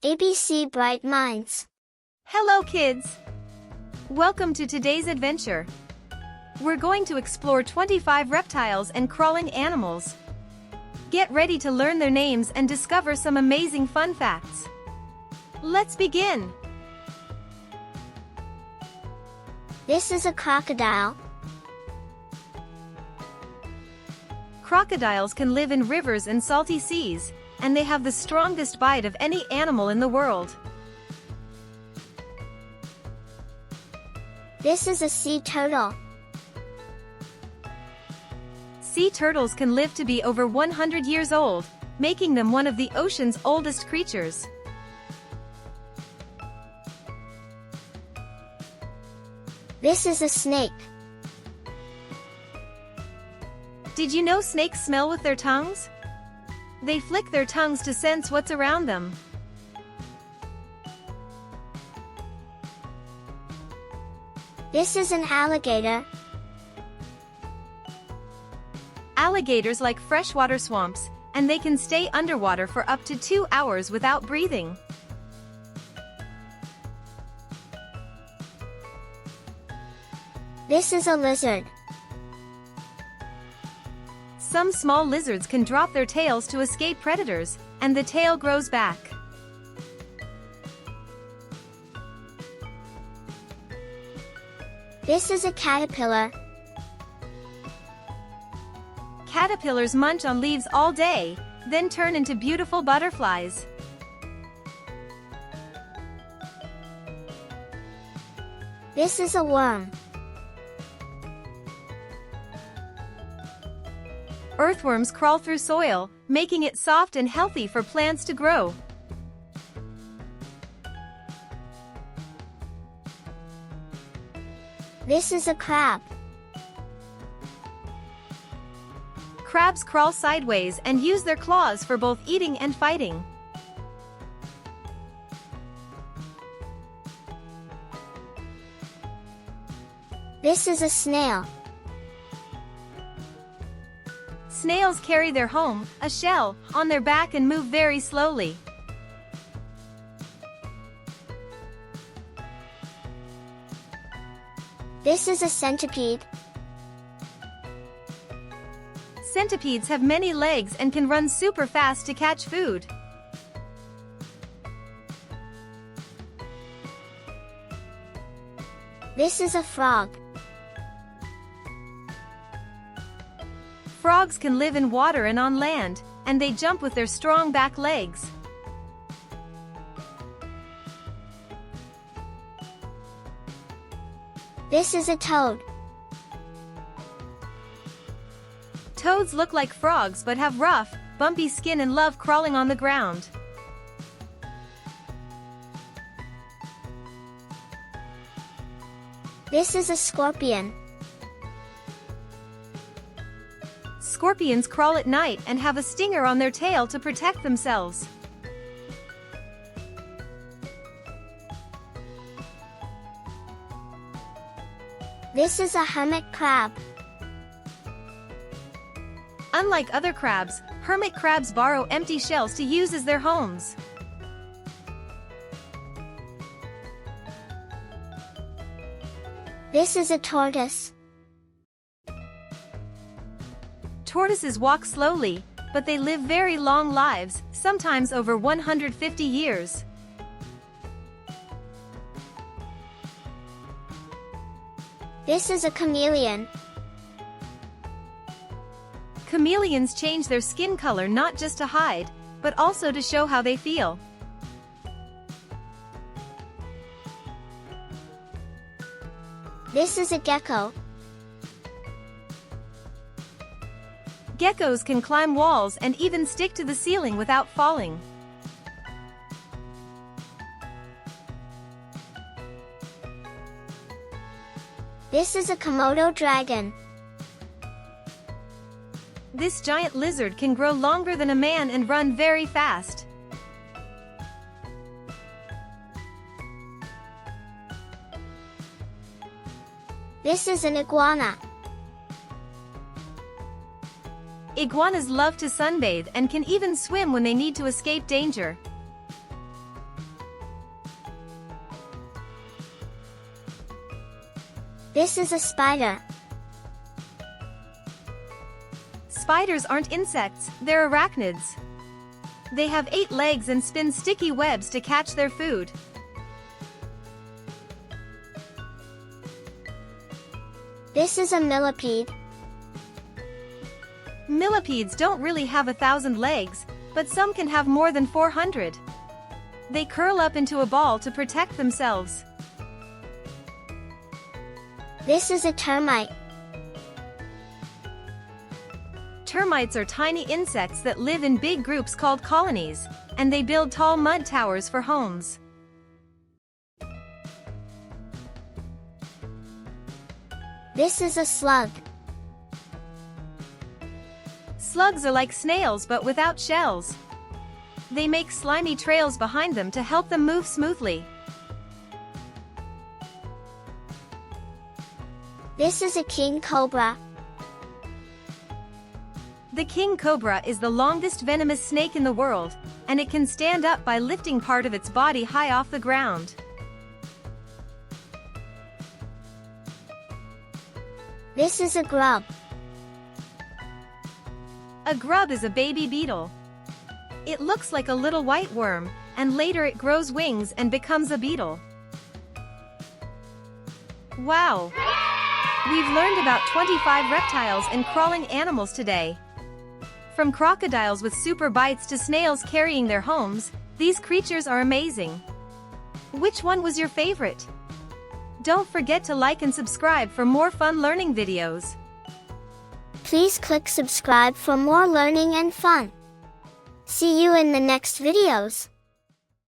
ABC Bright Minds. Hello kids! Welcome to today's adventure. We're going to explore 25 reptiles and crawling animals. Get ready to learn their names and discover some amazing fun facts. Let's begin! This is a crocodile. Crocodiles can live in rivers and salty seas, and they have the strongest bite of any animal in the world. This is a sea turtle. Sea turtles can live to be over 100 years old, making them one of the ocean's oldest creatures. This is a snake. Did you know snakes smell with their tongues? They flick their tongues to sense what's around them. This is an alligator. Alligators like freshwater swamps, and they can stay underwater for up to 2 hours without breathing. This is a lizard. Some small lizards can drop their tails to escape predators, and the tail grows back. This is a caterpillar. Caterpillars munch on leaves all day, then turn into beautiful butterflies. This is a worm. Earthworms crawl through soil, making it soft and healthy for plants to grow. This is a crab. Crabs crawl sideways and use their claws for both eating and fighting. This is a snail. Snails carry their home, a shell, on their back and move very slowly. This is a centipede. Centipedes have many legs and can run super fast to catch food. This is a frog. Frogs can live in water and on land, and they jump with their strong back legs. This is a toad. Toads look like frogs but have rough, bumpy skin and love crawling on the ground. This is a scorpion. Scorpions crawl at night and have a stinger on their tail to protect themselves. This is a hermit crab. Unlike other crabs, hermit crabs borrow empty shells to use as their homes. This is a tortoise. Tortoises walk slowly, but they live very long lives, sometimes over 150 years. This is a chameleon. Chameleons change their skin color not just to hide, but also to show how they feel. This is a gecko. Geckos can climb walls and even stick to the ceiling without falling. This is a Komodo dragon. This giant lizard can grow longer than a man and run very fast. This is an iguana. Iguanas love to sunbathe and can even swim when they need to escape danger. This is a spider. Spiders aren't insects, they're arachnids. They have 8 legs and spin sticky webs to catch their food. This is a millipede. Millipedes don't really have 1,000 legs, but some can have more than 400. They curl up into a ball to protect themselves. This is a termite. Termites are tiny insects that live in big groups called colonies, and they build tall mud towers for homes. This is a slug. Slugs are like snails but without shells. They make slimy trails behind them to help them move smoothly. This is a king cobra. The king cobra is the longest venomous snake in the world, and it can stand up by lifting part of its body high off the ground. This is a grub. A grub is a baby beetle. It looks like a little white worm, and later it grows wings and becomes a beetle. Wow! We've learned about 25 reptiles and crawling animals today. From crocodiles with super bites to snails carrying their homes, these creatures are amazing. Which one was your favorite? Don't forget to like and subscribe for more fun learning videos. Please click subscribe for more learning and fun. See you in the next videos.